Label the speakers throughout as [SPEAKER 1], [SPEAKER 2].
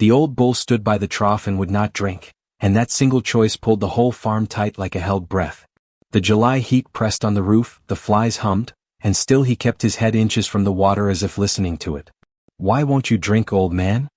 [SPEAKER 1] The old bull stood by the trough and would not drink, and that single choice pulled the whole farm tight like a held breath. The July heat pressed on the roof, the flies hummed, and still he kept his head inches from the water as if listening to it. "Why won't you drink, old man?"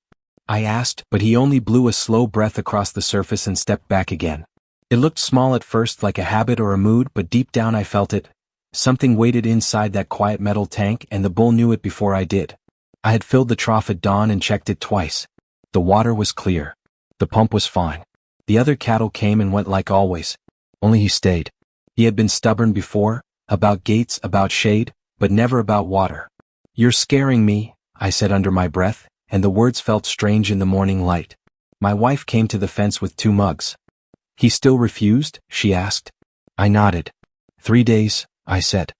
[SPEAKER 1] I asked, but he only blew a slow breath across the surface and stepped back again. It looked small at first, like a habit or a mood, but deep down I felt it. Something waited inside that quiet metal tank, and the bull knew it before I did. I had filled the trough at dawn and checked it twice. The water was clear. The pump was fine. The other cattle came and went like always. Only he stayed. He had been stubborn before, about gates, about shade, but never about water. "You're scaring me," I said under my breath, and the words felt strange in the morning light. My wife came to the fence with 2 mugs. "He still refused?" she asked. I nodded. 3 days, I said.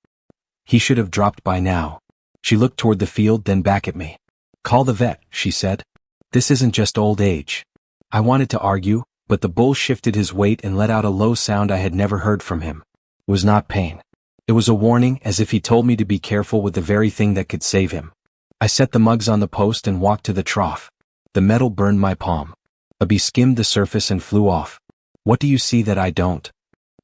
[SPEAKER 1] "He should have dropped by now." She looked toward the field, then back at me. "Call the vet," she said. "This isn't just old age." I wanted to argue, but the bull shifted his weight and let out a low sound I had never heard from him. It was not pain. It was a warning, as if he told me to be careful with the very thing that could save him. I set the mugs on the post and walked to the trough. The metal burned my palm. A bee skimmed the surface and flew off. "What do you see that I don't?"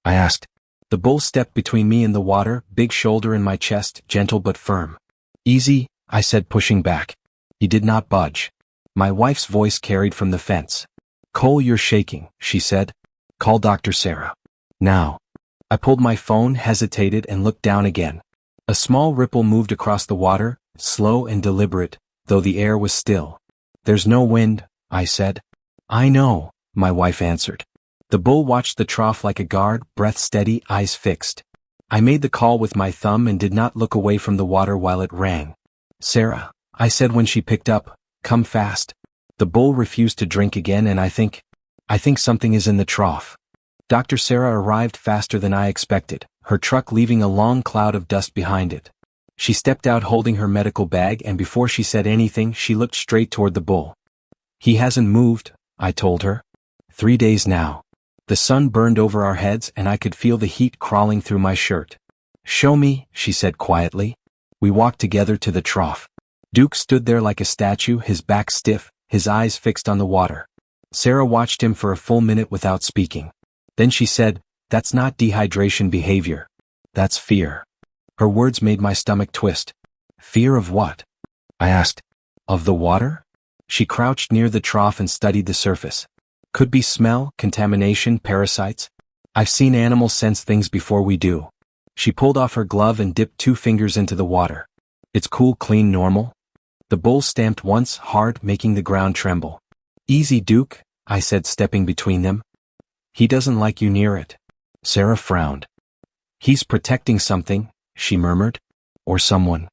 [SPEAKER 1] I asked. The bull stepped between me and the water, big shoulder in my chest, gentle but firm. "Easy," I said, pushing back. He did not budge. My wife's voice carried from the fence. "Cole, you're shaking," she said. "Call Dr. Sarah. Now." I pulled my phone, hesitated, and looked down again. A small ripple moved across the water, slow and deliberate, though the air was still. "There's no wind," I said. "I know," my wife answered. The bull watched the trough like a guard, breath steady, eyes fixed. I made the call with my thumb and did not look away from the water while it rang. "Sarah," I said when she picked up, "come fast." The bull refused to drink again, and I think something is in the trough. Dr. Sarah arrived faster than I expected, her truck leaving a long cloud of dust behind it. She stepped out holding her medical bag, and before she said anything, she looked straight toward the bull. "He hasn't moved," I told her. 3 days now. The sun burned over our heads, and I could feel the heat crawling through my shirt. "Show me," she said quietly. We walked together to the trough. Duke stood there like a statue, his back stiff, his eyes fixed on the water. Sarah watched him for a full minute without speaking. Then she said, "That's not dehydration behavior. That's fear." Her words made my stomach twist. "Fear of what?" I asked. "Of the water?" She crouched near the trough and studied the surface. "Could be smell, contamination, parasites. I've seen animals sense things before we do." She pulled off her glove and dipped 2 fingers into the water. "It's cool, clean, normal." The bull stamped once, hard, making the ground tremble. "Easy, Duke," I said, stepping between them. "He doesn't like you near it." Sarah frowned. "He's protecting something," she murmured. "Or someone."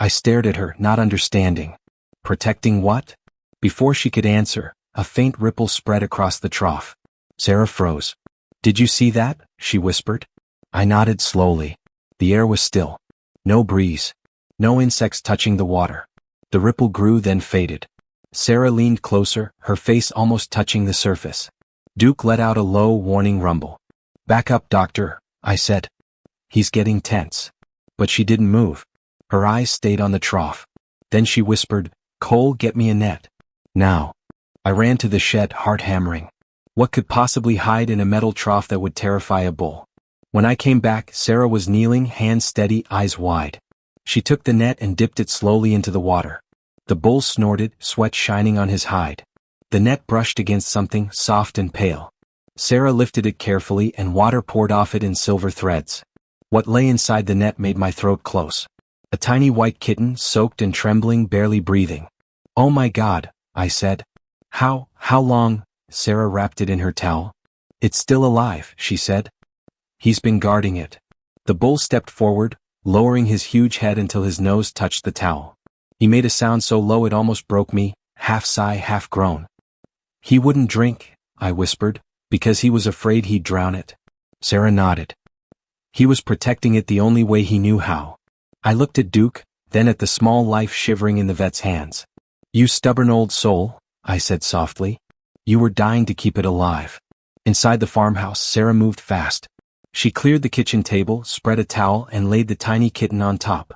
[SPEAKER 1] I stared at her, not understanding. "Protecting what?" Before she could answer, a faint ripple spread across the trough. Sarah froze. "Did you see that?" she whispered. I nodded slowly. The air was still. No breeze. No insects touching the water. The ripple grew, then faded. Sarah leaned closer, her face almost touching the surface. Duke let out a low, warning rumble. "Back up, doctor," I said. "He's getting tense." But she didn't move. Her eyes stayed on the trough. Then she whispered, "Cole, get me a net. Now." I ran to the shed, heart hammering. What could possibly hide in a metal trough that would terrify a bull? When I came back, Sarah was kneeling, hands steady, eyes wide. She took the net and dipped it slowly into the water. The bull snorted, sweat shining on his hide. The net brushed against something soft and pale. Sarah lifted it carefully, and water poured off it in silver threads. What lay inside the net made my throat close. A tiny white kitten, soaked and trembling, barely breathing. "Oh my God," I said. How long?" Sarah wrapped it in her towel. "It's still alive," she said. "He's been guarding it." The bull stepped forward, lowering his huge head until his nose touched the towel. He made a sound so low it almost broke me, half sigh, half groan. "He wouldn't drink," I whispered, "because he was afraid he'd drown it." Sarah nodded. "He was protecting it the only way he knew how." I looked at Duke, then at the small life shivering in the vet's hands. "You stubborn old soul," I said softly. "You were dying to keep it alive." Inside the farmhouse, Sarah moved fast. She cleared the kitchen table, spread a towel, and laid the tiny kitten on top.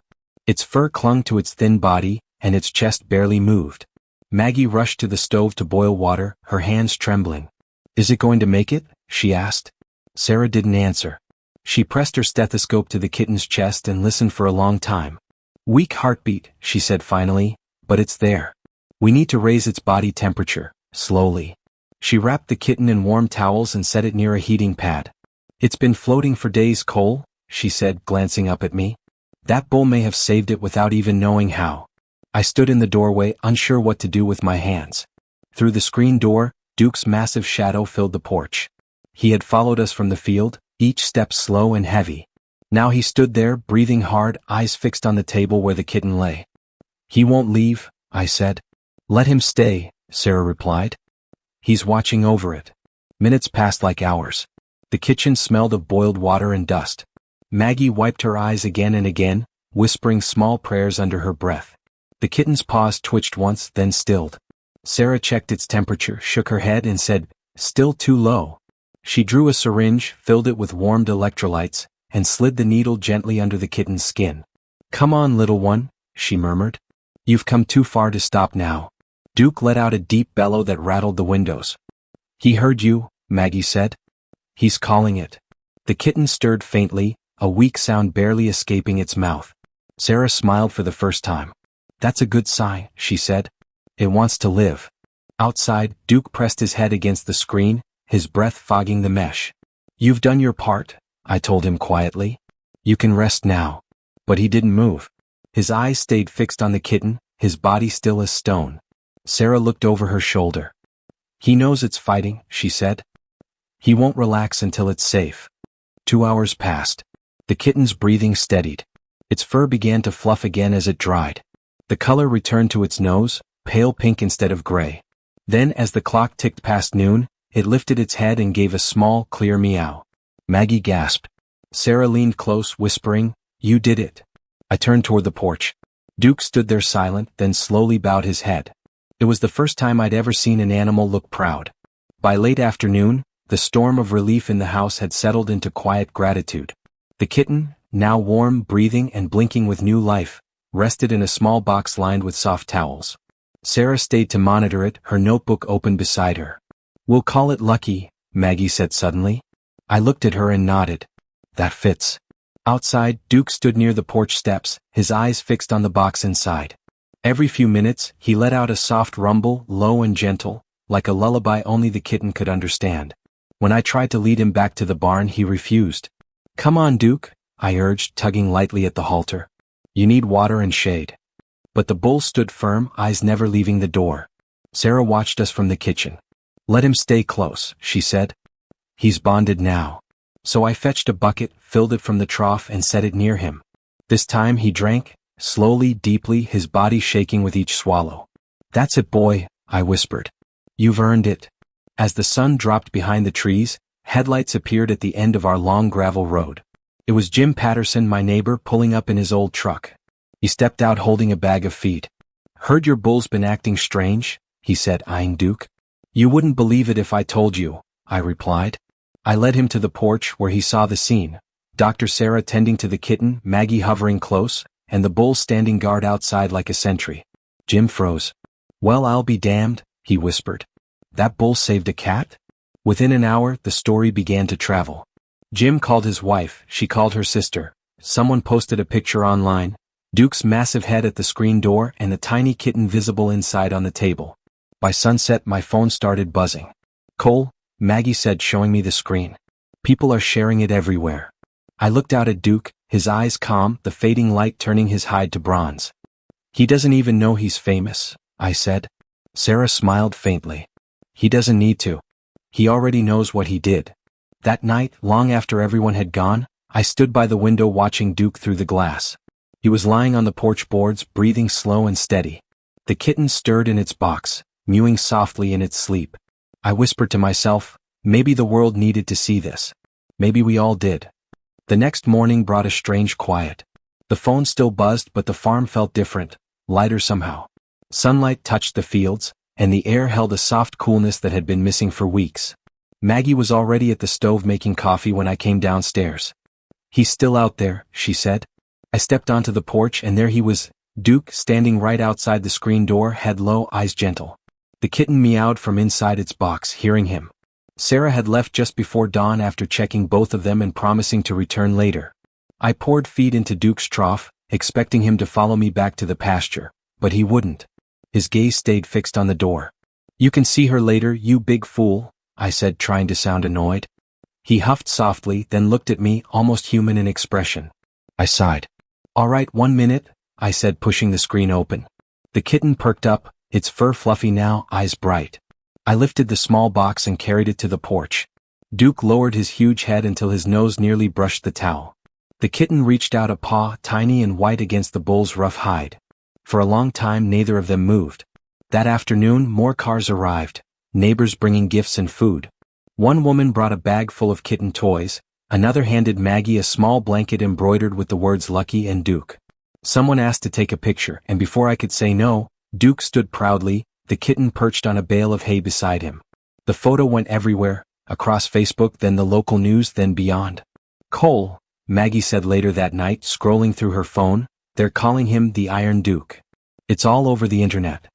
[SPEAKER 1] Its fur clung to its thin body, and its chest barely moved. Maggie rushed to the stove to boil water, her hands trembling. "Is it going to make it?" she asked. Sarah didn't answer. She pressed her stethoscope to the kitten's chest and listened for a long time. "Weak heartbeat," she said finally, "but it's there. We need to raise its body temperature, slowly." She wrapped the kitten in warm towels and set it near a heating pad. "It's been floating for days, Cole," she said, glancing up at me. "That bull may have saved it without even knowing how." I stood in the doorway, unsure what to do with my hands. Through the screen door, Duke's massive shadow filled the porch. He had followed us from the field, each step slow and heavy. Now he stood there, breathing hard, eyes fixed on the table where the kitten lay. "He won't leave," I said. "Let him stay," Sarah replied. "He's watching over it." Minutes passed like hours. The kitchen smelled of boiled water and dust. Maggie wiped her eyes again and again, whispering small prayers under her breath. The kitten's paws twitched once, then stilled. Sarah checked its temperature, shook her head and said, "Still too low." She drew a syringe, filled it with warmed electrolytes, and slid the needle gently under the kitten's skin. "Come on, little one," she murmured. "You've come too far to stop now." Duke let out a deep bellow that rattled the windows. "He heard you," Maggie said. "He's calling it." The kitten stirred faintly, a weak sound barely escaping its mouth. Sarah smiled for the first time. "That's a good sign," she said. "It wants to live." Outside, Duke pressed his head against the screen, his breath fogging the mesh. "You've done your part," I told him quietly. "You can rest now." But he didn't move. His eyes stayed fixed on the kitten, his body still as stone. Sarah looked over her shoulder. "He knows it's fighting," she said. "He won't relax until it's safe." 2 hours passed. The kitten's breathing steadied. Its fur began to fluff again as it dried. The color returned to its nose, pale pink instead of gray. Then, as the clock ticked past noon, it lifted its head and gave a small, clear meow. Maggie gasped. Sarah leaned close, whispering, "You did it." I turned toward the porch. Duke stood there silent, then slowly bowed his head. It was the first time I'd ever seen an animal look proud. By late afternoon, the storm of relief in the house had settled into quiet gratitude. The kitten, now warm, breathing and blinking with new life, rested in a small box lined with soft towels. Sarah stayed to monitor it, her notebook open beside her. "We'll call it Lucky," Maggie said suddenly. I looked at her and nodded. "That fits." Outside, Duke stood near the porch steps, his eyes fixed on the box inside. Every few minutes, he let out a soft rumble, low and gentle, like a lullaby only the kitten could understand. When I tried to lead him back to the barn, he refused. "Come on, Duke," I urged, tugging lightly at the halter. "You need water and shade." But the bull stood firm, eyes never leaving the door. Sarah watched us from the kitchen. "Let him stay close," she said. "He's bonded now." So I fetched a bucket, filled it from the trough and set it near him. This time he drank, slowly, deeply, his body shaking with each swallow. "That's it, boy," I whispered. "You've earned it." As the sun dropped behind the trees, headlights appeared at the end of our long gravel road. It was Jim Patterson, my neighbor, pulling up in his old truck. He stepped out holding a bag of feed. "Heard your bull's been acting strange," he said, eyeing Duke. "You wouldn't believe it if I told you," I replied. I led him to the porch where he saw the scene. Dr. Sarah tending to the kitten, Maggie hovering close, and the bull standing guard outside like a sentry. Jim froze. "Well, I'll be damned," he whispered. "That bull saved a cat?" Within an hour, the story began to travel. Jim called his wife, she called her sister. Someone posted a picture online. Duke's massive head at the screen door and the tiny kitten visible inside on the table. By sunset, my phone started buzzing. "Cole," Maggie said, showing me the screen. "People are sharing it everywhere." I looked out at Duke, his eyes calm, the fading light turning his hide to bronze. "He doesn't even know he's famous," I said. Sarah smiled faintly. "He doesn't need to. He already knows what he did." That night, long after everyone had gone, I stood by the window watching Duke through the glass. He was lying on the porch boards, breathing slow and steady. The kitten stirred in its box, mewing softly in its sleep. I whispered to myself, maybe the world needed to see this. Maybe we all did. The next morning brought a strange quiet. The phone still buzzed, but the farm felt different, lighter somehow. Sunlight touched the fields, and the air held a soft coolness that had been missing for weeks. Maggie was already at the stove making coffee when I came downstairs. "He's still out there," she said. I stepped onto the porch and there he was, Duke, standing right outside the screen door, had low eyes gentle. The kitten meowed from inside its box, hearing him. Sarah had left just before dawn after checking both of them and promising to return later. I poured feed into Duke's trough, expecting him to follow me back to the pasture, but he wouldn't. His gaze stayed fixed on the door. "You can see her later, you big fool," I said, trying to sound annoyed. He huffed softly, then looked at me, almost human in expression. I sighed. "All right, 1 minute," I said, pushing the screen open. The kitten perked up, its fur fluffy now, eyes bright. I lifted the small box and carried it to the porch. Duke lowered his huge head until his nose nearly brushed the towel. The kitten reached out a paw, tiny and white against the bull's rough hide. For a long time neither of them moved. That afternoon more cars arrived, neighbors bringing gifts and food. One woman brought a bag full of kitten toys, another handed Maggie a small blanket embroidered with the words Lucky and Duke. Someone asked to take a picture, and before I could say no, Duke stood proudly, the kitten perched on a bale of hay beside him. The photo went everywhere, across Facebook, then the local news, then beyond. "Cole," Maggie said later that night, scrolling through her phone, "they're calling him the Iron Duke. It's all over the internet."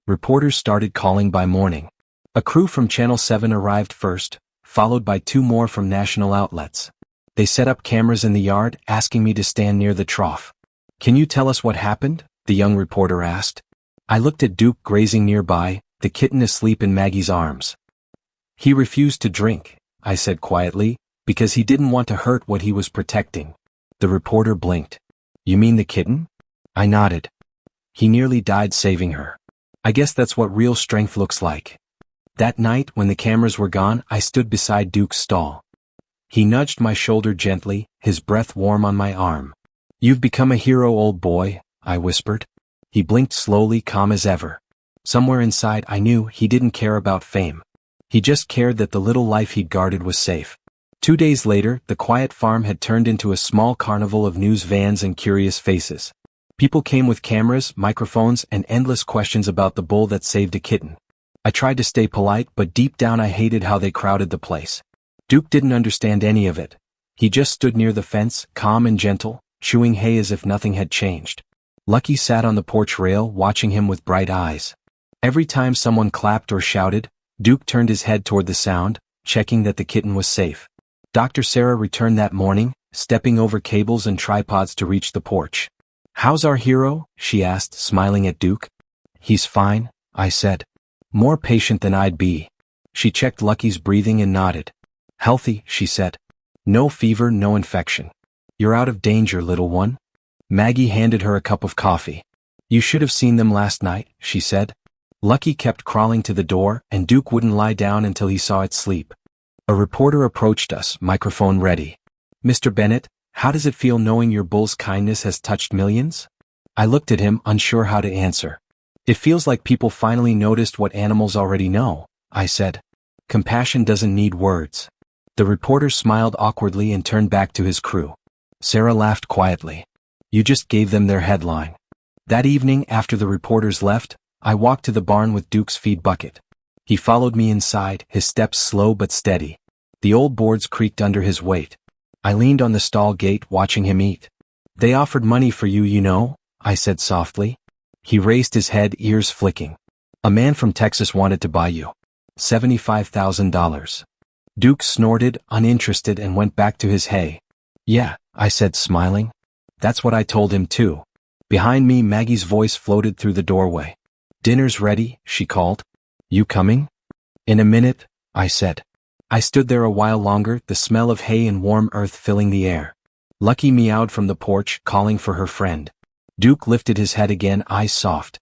[SPEAKER 1] Reporters started calling by morning. A crew from Channel 7 arrived first, followed by 2 more from national outlets. They set up cameras in the yard, asking me to stand near the trough. "Can you tell us what happened?" the young reporter asked. I looked at Duke grazing nearby, the kitten asleep in Maggie's arms. "He refused to drink," I said quietly, because he didn't want to hurt what he was protecting. The reporter blinked. "You mean the kitten?" I nodded. "He nearly died saving her. I guess that's what real strength looks like." That night, when the cameras were gone, I stood beside Duke's stall. He nudged my shoulder gently, his breath warm on my arm. "You've become a hero, old boy," I whispered. He blinked slowly, calm as ever. Somewhere inside I knew he didn't care about fame. He just cared that the little life he'd guarded was safe. 2 days later, the quiet farm had turned into a small carnival of news vans and curious faces. People came with cameras, microphones, and endless questions about the bull that saved a kitten. I tried to stay polite, but deep down I hated how they crowded the place. Duke didn't understand any of it. He just stood near the fence, calm and gentle, chewing hay as if nothing had changed. Lucky sat on the porch rail, watching him with bright eyes. Every time someone clapped or shouted, Duke turned his head toward the sound, checking that the kitten was safe. Dr. Sarah returned that morning, stepping over cables and tripods to reach the porch. "How's our hero?" she asked, smiling at Duke. "He's fine," I said. "More patient than I'd be." She checked Lucky's breathing and nodded. "Healthy," she said. "No fever, no infection. You're out of danger, little one." Maggie handed her a cup of coffee. "You should have seen them last night," she said. Lucky kept crawling to the door, and Duke wouldn't lie down until he saw it sleep. A reporter approached us, microphone ready. "Mr. Bennett, how does it feel knowing your bull's kindness has touched millions?" I looked at him, unsure how to answer. "It feels like people finally noticed what animals already know," I said. "Compassion doesn't need words." The reporter smiled awkwardly and turned back to his crew. Sarah laughed quietly. "You just gave them their headline." That evening, after the reporters left, I walked to the barn with Duke's feed bucket. He followed me inside, his steps slow but steady. The old boards creaked under his weight. I leaned on the stall gate, watching him eat. "They offered money for you, you know," I said softly. He raised his head, ears flicking. "A man from Texas wanted to buy you. $75,000. Duke snorted, uninterested, and went back to his hay. "Yeah," I said, smiling. "That's what I told him too." Behind me, Maggie's voice floated through the doorway. "Dinner's ready," she called. "You coming?" "In a minute," I said. I stood there a while longer, the smell of hay and warm earth filling the air. Lucky meowed from the porch, calling for her friend. Duke lifted his head again, eyes soft.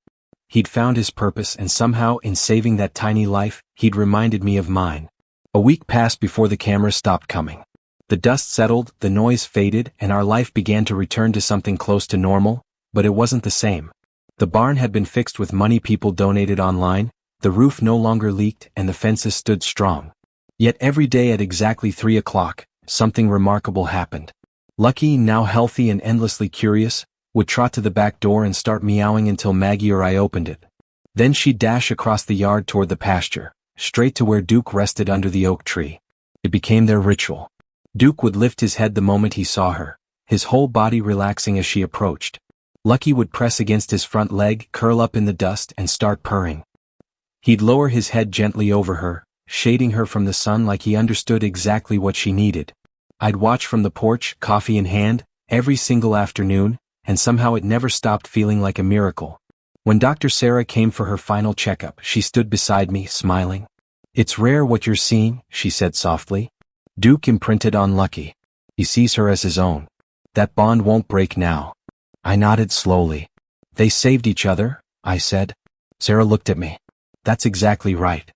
[SPEAKER 1] He'd found his purpose, and somehow, in saving that tiny life, he'd reminded me of mine. A week passed before the cameras stopped coming. The dust settled, the noise faded, and our life began to return to something close to normal, but it wasn't the same. The barn had been fixed with money people donated online, the roof no longer leaked, and the fences stood strong. Yet every day at exactly 3 o'clock, something remarkable happened. Lucky, now healthy and endlessly curious, would trot to the back door and start meowing until Maggie or I opened it. Then she'd dash across the yard toward the pasture, straight to where Duke rested under the oak tree. It became their ritual. Duke would lift his head the moment he saw her, his whole body relaxing as she approached. Lucky would press against his front leg, curl up in the dust, and start purring. He'd lower his head gently over her, shading her from the sun like he understood exactly what she needed. I'd watch from the porch, coffee in hand, every single afternoon, and somehow it never stopped feeling like a miracle. When Dr. Sarah came for her final checkup, she stood beside me, smiling. "It's rare what you're seeing," she said softly. "Duke imprinted on Lucky. He sees her as his own. That bond won't break now." I nodded slowly. "They saved each other," I said. Sarah looked at me. "That's exactly right."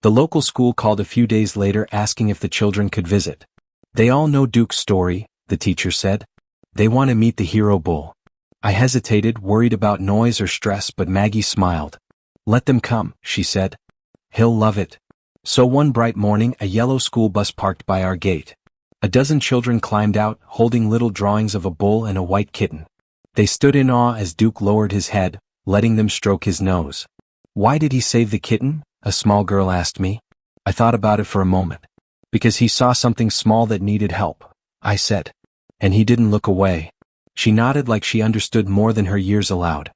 [SPEAKER 1] The local school called a few days later asking if the children could visit. "They all know Duke's story," the teacher said. "They want to meet the hero bull." I hesitated, worried about noise or stress, but Maggie smiled. "Let them come," she said. "He'll love it." So one bright morning, a yellow school bus parked by our gate. A dozen children climbed out, holding little drawings of a bull and a white kitten. They stood in awe as Duke lowered his head, letting them stroke his nose. "Why did he save the kitten?" a small girl asked me. I thought about it for a moment. "Because he saw something small that needed help," I said. "And he didn't look away." She nodded like she understood more than her years allowed.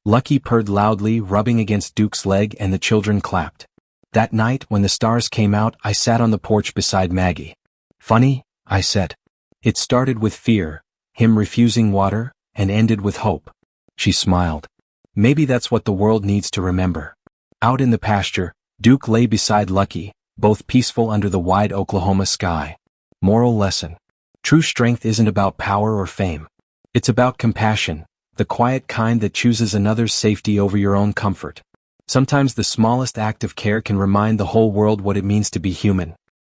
[SPEAKER 1] Lucky purred loudly, rubbing against Duke's leg, and the children clapped. That night, when the stars came out, I sat on the porch beside Maggie. "Funny," I said. "It started with fear, him refusing water, and ended with hope." She smiled. "Maybe that's what the world needs to remember." Out in the pasture, Duke lay beside Lucky, both peaceful under the wide Oklahoma sky. Moral lesson. True strength isn't about power or fame. It's about compassion, the quiet kind that chooses another's safety over your own comfort. Sometimes the smallest act of care can remind the whole world what it means to be human.